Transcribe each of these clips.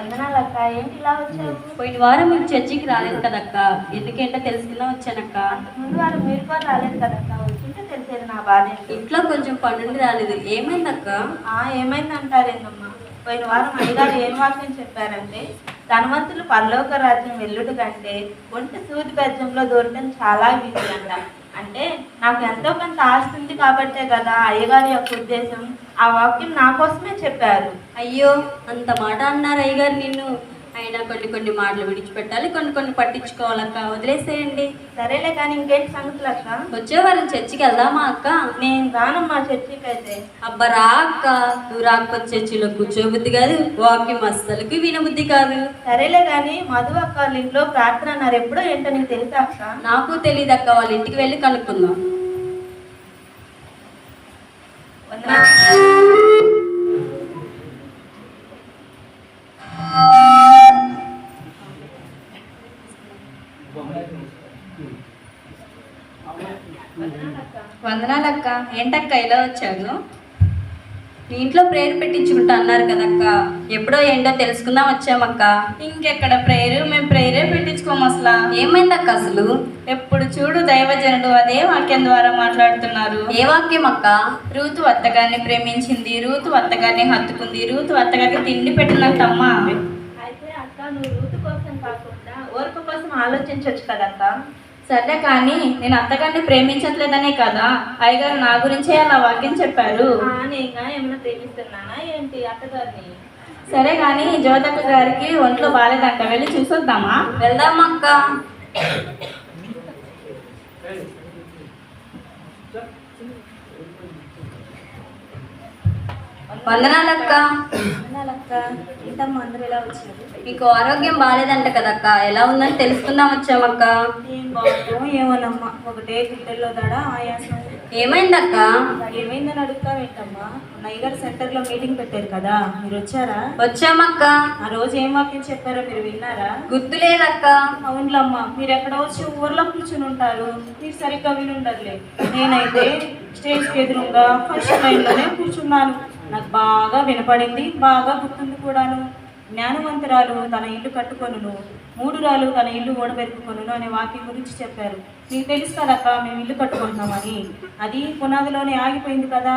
వందనాలక్క. ఏంటి ఇలా వచ్చావు? పోయిన వారం మీరు చర్చికి రాలేదు కదక్క, ఎందుకంటే తెలుసుకుందా వచ్చానక్క. ముందు వారం మీరు కూడా రాలేదు కదక్క, వచ్చింటే తెలిసేది నా బాధ. ఇంట్లో కొంచెం పనుండి రాలేదు. ఏమైందక్క? ఏమైంది అంటారేందమ్మా, పోయిన వారం అయ్యగారు ఏం వాక్యం చెప్పారంటే, ధనవంతులు పరలోక రాజ్యం వెల్లుడు కంటే ఒంటి సూది బెజ్జంలో దూరటం చాలా ఈజీ అంట. అంటే నాకు ఎంతో కొంత ఆస్తి ఉంది కాబట్టే కదా అయ్యగారి యొక్క ఉద్దేశం. ఆ వాక్యం నా కోసమే చెప్పారు. అయ్యో, అంత మాట అన్నారు అయ్యగారు నిన్ను. అయినా కొన్ని మాటలు విడిచిపెట్టాలి, కొన్ని పట్టించుకోవాలక్క. వదిలేసేయండి. సరేలే కానీ ఇంకేంటి సంగతులు అక్క? వచ్చే వారం చర్చికి వెళ్దామా అక్క? నేను రానమ్మా చర్చికి అయితే. అబ్బా రా అక్క, నువ్వు రాకపోతే చర్చిలో కూర్చోబుద్ధి కాదు, వాక్యం అస్సలకి వినబుద్ధి కాదు. సరేలే కానీ మధు అక్క వాళ్ళ ఇంట్లో ప్రార్థన అన్నారు, ఎప్పుడో ఏంటో నీకు తెలుసా అక్క? నాకు తెలియదు అక్క, వాళ్ళ ఇంటికి వెళ్ళి కనుక్కుందాం. వందనాలక్క. ఏంటక్క ఇలా వచ్చాను? మీ ఇంట్లో ప్రేయర్ పెట్టించుకుంటా అన్నారు కదక్క, ఎప్పుడో ఏంటో తెలుసుకుందాం వచ్చామక్క. ఇంకెక్కడ ప్రేయరు? మేము ప్రేయరే పెట్టించుకోము అసలు. ఏమైందక్క అసలు? ఎప్పుడు చూడు దైవజనుడు అదే వాక్యం ద్వారా మాట్లాడుతున్నారు. ఏ వాక్యం అక్క? రూతు అత్తగారిని ప్రేమించింది, రూతు అత్తగారిని హత్తుకుంది, రూతు అత్తగారికి తిండి పెట్టినట్టమ్మా. అయితే అక్క, నువ్వు రూతు కోసం కాకుండా ఓర్పు కోసం ఆలోచించవచ్చు కదక్క. సరే కానీ నేను అత్తగారిని ప్రేమించట్లేదనే కదా అయ్యగారు నా గురించే అలా వాక్యం చెప్పారు. నేను ఏమైనా ప్రేమిస్తున్నానా ఏంటి అత్తగారిని? సరే కానీ జ్యోతక్క గారికి ఒంట్లో బాగాలేదంట, వెళ్ళి చూసొద్దామా? వెళ్దామక్క. వందనాలక్క. ఏంటమ్మా అందరూ ఇలా వచ్చారు? మీకు ఆరోగ్యం బాగాలేదంట కదక్క, ఎలా ఉందని తెలుసుకుందాం వచ్చామక్క. ఏం బాగుందో ఏమోనమ్మా, ఒకటే గుండెల్లో దడ, ఆయాసం. ఏమైందక్క? ఏమైందని అడుగుతావేంటమ్మా? నైగర్ సెంటర్లో మీటింగ్ పెట్టారు కదా, మీరు వచ్చారా? వచ్చామక్క. ఆ రోజు ఏం వాక్యం చెప్పారో మీరు విన్నారా? గుర్తు లేదక్క. అవునులమ్మా, మీరు ఎక్కడ వచ్చి ఊర్లో కూర్చుని ఉంటారు, మీరు సరిగ్గా వినుండర్లే. నేనైతే స్టేజ్కి ఎదురుగా ఫస్ట్ లైన్లోనే కూర్చున్నాను. నాకు బాగా వినపడింది, బాగా గుర్తుంది కూడాను. జ్ఞానవంతురాలు తన ఇల్లు కట్టుకొనును, మూఢురాలు తన ఇల్లు ఓడబెరుకుకొనును అనే వాక్యం గురించి చెప్పారు. మీకు తెలుసు కదక్క, మేము ఇల్లు కట్టుకుంటున్నామని. అది పునాదిలోనే ఆగిపోయింది కదా,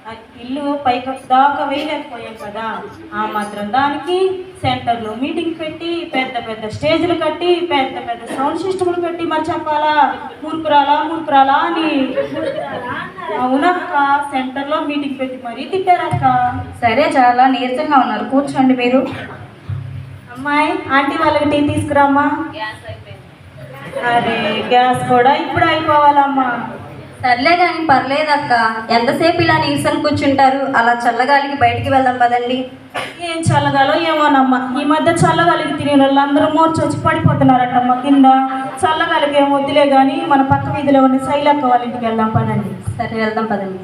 ఆ ఇల్లు పైకి దాకా వేయలేకపోయాం కదా. ఆ మాత్రం దానికి సెంటర్లో మీటింగ్ పెట్టి, పెద్ద స్టేజ్లు కట్టి, పెద్ద సౌండ్ సిస్టమ్లు పెట్టి మరి చెప్పాలా? మూర్ఖురాలా అని. అవునక్క, సెంటర్లో మీటింగ్ పెట్టి మరీ తిట్టారక్క. సరే, చాలా నీరసంగా ఉన్నారు, కూర్చోండి మీరు. అమ్మాయి, ఆంటీ వాళ్ళకి టీ తీసుకురామ్మా. అరే, గ్యాస్ కూడా ఇప్పుడు అయిపోవాలమ్మా. సర్లే కానీ పర్లేదక్క, ఎంతసేపు ఇలా నీరసం కూర్చుంటారు? అలా చల్లగాలికి బయటికి వెళ్దాం పదండి. ఏం చల్లగాలో ఏమోనమ్మా, ఈ మధ్య చల్లగాలికి తిరిగిన వాళ్ళందరూ మూర్చొచ్చి పడిపోతున్నారటమ్మా కింద. చల్లగాలికి ఏం వద్దులే కానీ మన పక్క వీధిలో ఉన్న శైలక్క వాళ్ళ ఇంటికి వెళ్దాం పదండి. సరే వెళ్దాం పదండి.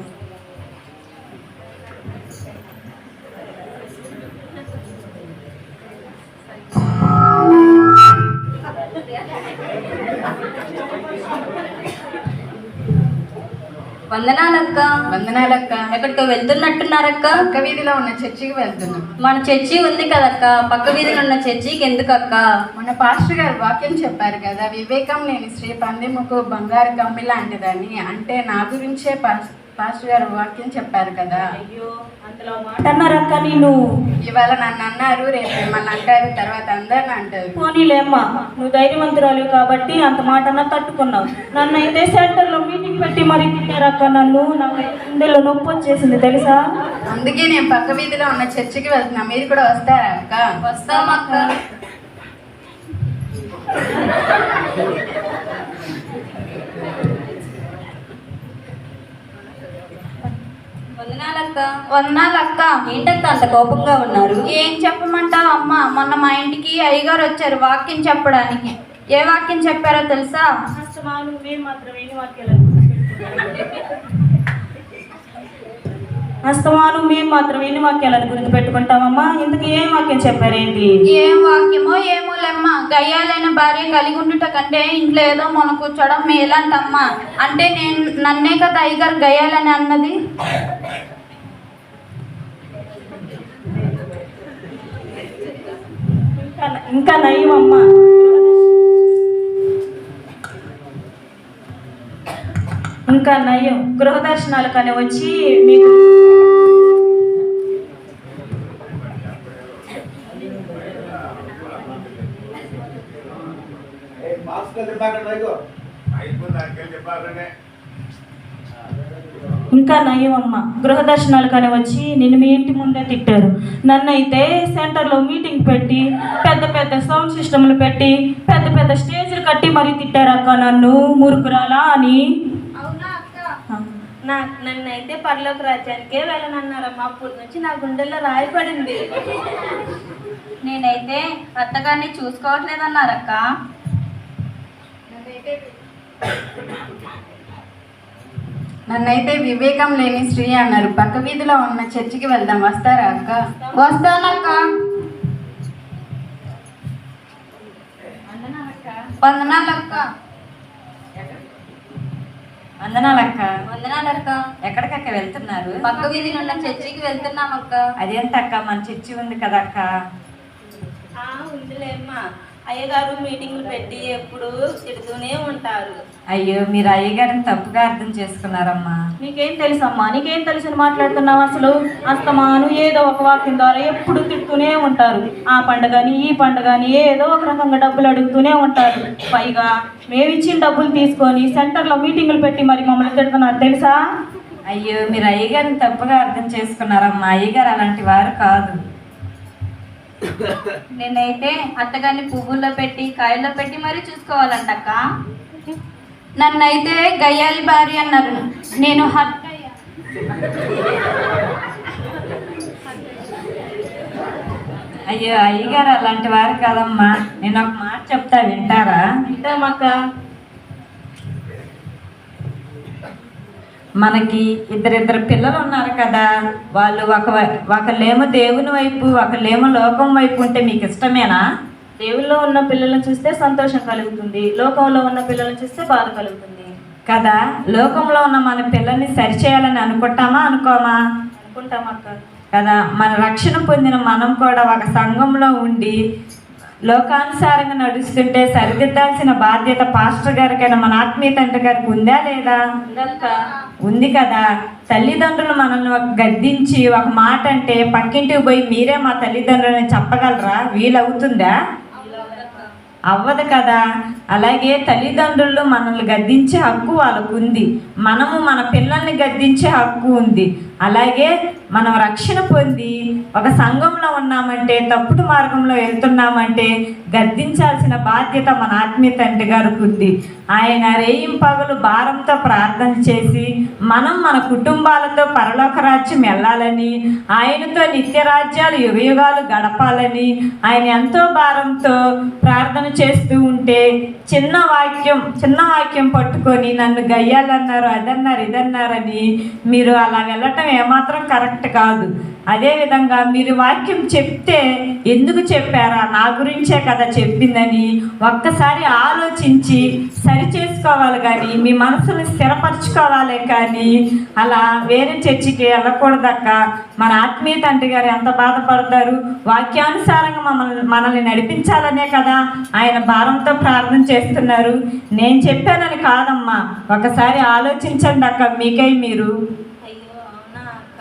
వందనాలక్క. వందనాలక్క. ఎక్కడికో వెళ్తున్నట్టున్నారక్క? పక్క వీధిలో ఉన్న చర్చికి వెళ్తున్నాం. మన చర్చి ఉంది కదక్క, పక్క వీధిలో ఉన్న చర్చికి ఎందుకక్క? మన పాస్టర్ గారు వాక్యం చెప్పారు కదా, వివేకం లేని స్త్రీ పందిముకు బంగారు కమ్మి లాంటిదని. అంటే నా గురించే పాస్టర్ గారు వాక్యం చెప్పారు కదా. అయ్యో, అంతలో మాట అన్నారక్క నేను. ఇవాళ నన్ను అన్నారు, రేపు మిమ్మల్ని అంటారు, తర్వాత అందరిని అంటారు. పోనీలేమ్మా, నువ్వు ధైర్యవంతురాలు కాబట్టి అంత మాట అన్నా తట్టుకున్నావు. నన్ను అయితే సెంటర్లో మీటింగ్ పెట్టి మరీ తిట్టారక్క నన్ను. నాకు గుండెల్లో నొప్పి వచ్చేసింది తెలుసా. అందుకే నేను పక్క వీధిలో ఉన్న చర్చికి వెళ్తున్నా, మీరు కూడా వస్తారా అక్క? వస్తామక్క. వందనాలక్క. వందనాలక్క. ఏంటక్క అంత కోపంగా ఉన్నారు? ఏం చెప్పమంటావు అమ్మ, మొన్న మా ఇంటికి అయ్యగారు వచ్చారు వాక్యం చెప్పడానికి. ఏ వాక్యం చెప్పారో తెలుసా? అస్తమానం మేము మాత్రం ఎన్ని వాక్యాలను గుర్తు పెట్టుకుంటామమ్మా. ఇందుకు ఏం వాక్యం చెప్పారేంటి? ఏం వాక్యమో ఏమోలేమ్మ. గయ్యాలైన భార్య కలిగి ఉండుట కంటే ఇంట్లో ఏదో మొన కూర్చోవడం మేలంటమ్మా. అంటే నన్నే కదా అయ్యగారు గయ్యాలని అన్నది. ఇంకా నయం అమ్మ. ఇంకా నయం గృహ దర్శనాలు కానీ వచ్చి మీకు ఇంకా నయం అమ్మ. గృహ దర్శనాలు కానీ వచ్చి నిన్ను మీ ఇంటి ముందే తిట్టారు. నన్ను అయితే సెంటర్లో మీటింగ్ పెట్టి పెద్ద పెద్ద సౌండ్ సిస్టమ్లు పెట్టి పెద్ద పెద్ద స్టేజ్లు కట్టి మరీ తిట్టారు అక్క నన్ను మురుకురాలా అని. నన్ను అయితే పరలోక రాజ్యానికే వెళ్ళనన్నారమ్మా. అప్పటి నుంచి నా గుండెల్లో రాయి పడింది. నేనైతే అత్తగారిని చూసుకోవట్లేదన్నారక్క. నన్నైతే వివేకం లేని స్త్రీ అన్నారు. పక్క వీధిలో ఉన్న చర్చికి వెళ్దాం, వస్తారా అక్క? వస్తానక్క. వందనాలక్క. వందనాలక్క. వందనాలక్క. ఎక్కడికక్క వెళ్తున్నారు? పక్క వీధిలో ఉన్న చర్చికి వెళ్తున్నామక్క. అదేంటక్క, మన చర్చి ఉంది కదా అక్క. ఉందిలేమ్మా, అయ్యగారు మీటింగ్లు పెట్టి ఎప్పుడు తిడుతూనే ఉంటారు. అయ్యో, మీరు అయ్యగారిని తప్పుగా అర్థం చేసుకున్నారమ్మా. నీకేం తెలుసమ్మా? నీకేం తెలుసని మాట్లాడుతున్నావు అసలు? అస్తమాను ఏదో ఒక వాక్యం ద్వారా ఎప్పుడు తిడుతూనే ఉంటారు. ఆ పండుగని ఈ పండుగని ఏదో ఒక రకంగా డబ్బులు అడుగుతూనే ఉంటారు. పైగా మేము ఇచ్చిన డబ్బులు తీసుకొని సెంటర్లో మీటింగులు పెట్టి మరి మమ్మల్ని తిడుతున్నారు తెలుసా? అయ్యో, మీరు అయ్యగారిని తప్పుగా అర్థం చేసుకున్నారమ్మా. అయ్యగారు అలాంటి వారు కాదు. నేనైతే అత్తగారిని పువ్వుల్లో పెట్టి కాయల్లో పెట్టి మరీ చూసుకోవాలంటక్క. నన్నైతే గయ్యాలి భార్య అన్నారు. నేను హర్ట్ అయ్యా. అయ్యో, అయ్యగారు అలాంటి వారు కాదమ్మా. నేను ఒక మాట చెప్తా, వింటారా? వింటామక్క. మనకి ఇద్దరిద్దరు పిల్లలు ఉన్నారు కదా, వాళ్ళు ఒకళ్ళేమో దేవుని వైపు ఒకళ్ళేమో లోకం వైపు ఉంటే మీకు ఇష్టమేనా? దేవుల్లో ఉన్న పిల్లలను చూస్తే సంతోషం కలుగుతుంది, లోకంలో ఉన్న పిల్లలను చూస్తే బాధ కలుగుతుంది కదా. లోకంలో ఉన్న మన పిల్లల్ని సరిచేయాలని అనుకుంటామా అనుకోమా? అనుకుంటామక్క. కదా, మన రక్షణ పొందిన మనం కూడా ఒక సంఘంలో ఉండి లోకానుసారంగా నడుస్తుంటే సరిదిద్దాల్సిన బాధ్యత పాస్టర్ గారికైనా మన ఆత్మీయ తండ్రి గారికి ఉందా లేదా? ఉంది కదా. తల్లిదండ్రులు మనల్ని గద్దించి ఒక మాట అంటే పక్కింటికి పోయి మీరే మా తల్లిదండ్రులని చెప్పగలరా? వీలవుతుందా? అవ్వదు కదా. అలాగే తల్లిదండ్రులు మనల్ని గద్దించే హక్కు వాళ్ళకు ఉంది, మనము మన పిల్లల్ని గద్దించే హక్కు ఉంది. అలాగే మనం రక్షణ పొంది ఒక సంఘంలో ఉన్నామంటే, తప్పుడు మార్గంలో వెళ్తున్నామంటే గద్దించాల్సిన బాధ్యత మన ఆత్మీయ తండ్రి గారికి ఉంది. ఆయన రేయింపగలు భారంతో ప్రార్థన చేసి మనం మన కుటుంబాలతో పరలోక రాజ్యం వెళ్ళాలని, ఆయనతో నిత్య రాజ్యాలు యుగయుగాలు గడపాలని ఆయన ఎంతో భారంతో ప్రార్థన చేస్తూ ఉంటే చిన్న వాక్యం పట్టుకొని నన్ను గయ్యాలన్నారు, అదన్నారు, ఇదన్నారని మీరు అలా వెళ్ళటం ఏమాత్రం కరెక్ట్ కాదు. అదేవిధంగా మీరు వాక్యం చెప్తే ఎందుకు చెప్పారా, నా గురించే కదా చెప్పిందని ఒక్కసారి ఆలోచించి సరి చేసుకోవాలి కానీ మీ మనసును స్థిరపరచుకోవాలి కానీ అలా వేరే చర్చికి వెళ్ళకూడదక్క. మన ఆత్మీయ తండ్రి గారు ఎంత బాధపడతారు? వాక్యానుసారంగా మనల్ని నడిపించాలనే కదా ఆయన భారంతో ప్రార్థన చేస్తున్నారు. నేను చెప్పానని కాదమ్మా, ఒకసారి ఆలోచించండి అక్క, మీకై మీరు. అయ్యో అవునా అక్క,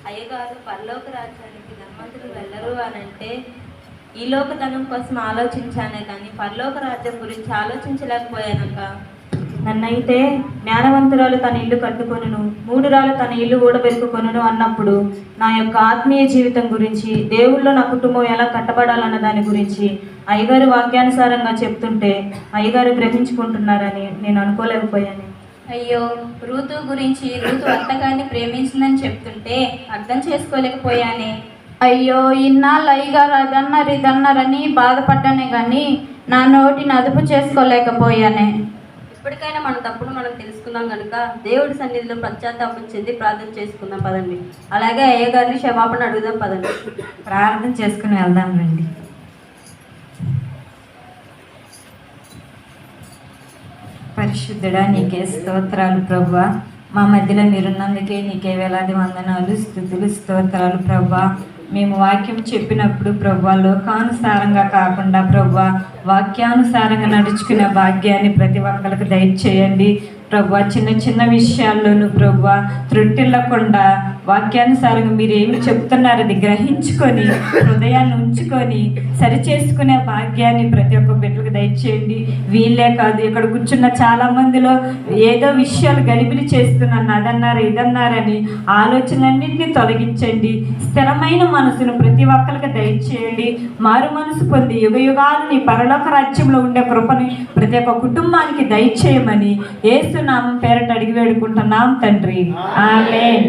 అయ్యగారు పరలోక రాజ్యానికి ధనవంతులు వెళ్ళరు అని అంటే ఈ లోకధనం కోసం ఆలోచించానే కానీ పరలోక రాజ్యం గురించి ఆలోచించలేకపోయానక్క. నన్నైతే జ్ఞానవంతురాలు తన ఇల్లు కట్టుకొనును, మూఢురాలు తన ఇల్లు ఊడబెరుకుకొనును అన్నప్పుడు నా యొక్క ఆత్మీయ జీవితం గురించి, దేవుళ్ళో నా కుటుంబం ఎలా కట్టబడాలన్న దాని గురించి అయ్యగారు వాక్యానుసారంగా చెప్తుంటే అయ్యగారు గ్రహించుకుంటున్నారని నేను అనుకోలేకపోయాను. అయ్యో, ఋతు గురించి ఋతు అత్తగారిని ప్రేమించిందని చెప్తుంటే అర్థం చేసుకోలేకపోయానే. అయ్యో, ఇన్నాళ్ళు అయ్యగారు అదన్నారు ఇదన్నారని బాధపడ్డానే కానీ నా నోటిని అదుపు చేసుకోలేకపోయానే. ఇప్పటికైనా మన తప్పుడు మనం తెలుసుకున్నాం కనుక దేవుడి సన్నిధిలో పశ్చాత్తాపం చెంది ప్రార్థన చేసుకుందాం పదండి. అలాగే అయ్యగారిని క్షమాపణ అడుగుదాం పదండి. ప్రార్థన చేసుకుని వెళ్దాం రండి. పరిశుద్ధుడా, నీకే స్తోత్రాలు ప్రభువా. మా మధ్యలో మీరున్నందుకే నీకే వేలాది వందనాలు, స్తుతులు, స్తోత్రాలు ప్రభువా. మేము వాక్యం చెప్పినప్పుడు ప్రభువా లోకానుసారంగా కాకుండా ప్రభువా వాక్యానుసారంగా నడుచుకునే భాగ్యాన్ని ప్రతి ఒక్కరికి దయచేయండి ప్రభువా. చిన్న చిన్న విషయాల్లోనూ ప్రభువా త్రుట్టిల్లకుండా వాక్యానుసారంగా మీరు ఏమి చెప్తున్నారో అది గ్రహించుకొని హృదయాన్ని ఉంచుకొని సరిచేసుకునే భాగ్యాన్ని ప్రతి ఒక్క బిడ్డలకు దయచేయండి. వీళ్ళే కాదు, ఇక్కడ కూర్చున్న చాలా మందిలో ఏదో విషయాలు గలిబిలి చేస్తున్నాను, అదన్నారు ఇదన్నారని ఆలోచనలన్నింటినీ తొలగించండి. స్థిరమైన మనసును ప్రతి ఒక్కరికి దయచేయండి. మారు మనసు పొంది యుగ యుగాలు నీ పరలోక రాజ్యంలో ఉండే కృపని ప్రతి ఒక్క కుటుంబానికి దయచేయమని యేసు నామం పేరట అడిగి వేడుకుంటున్నాం తండ్రి. ఆమేన్.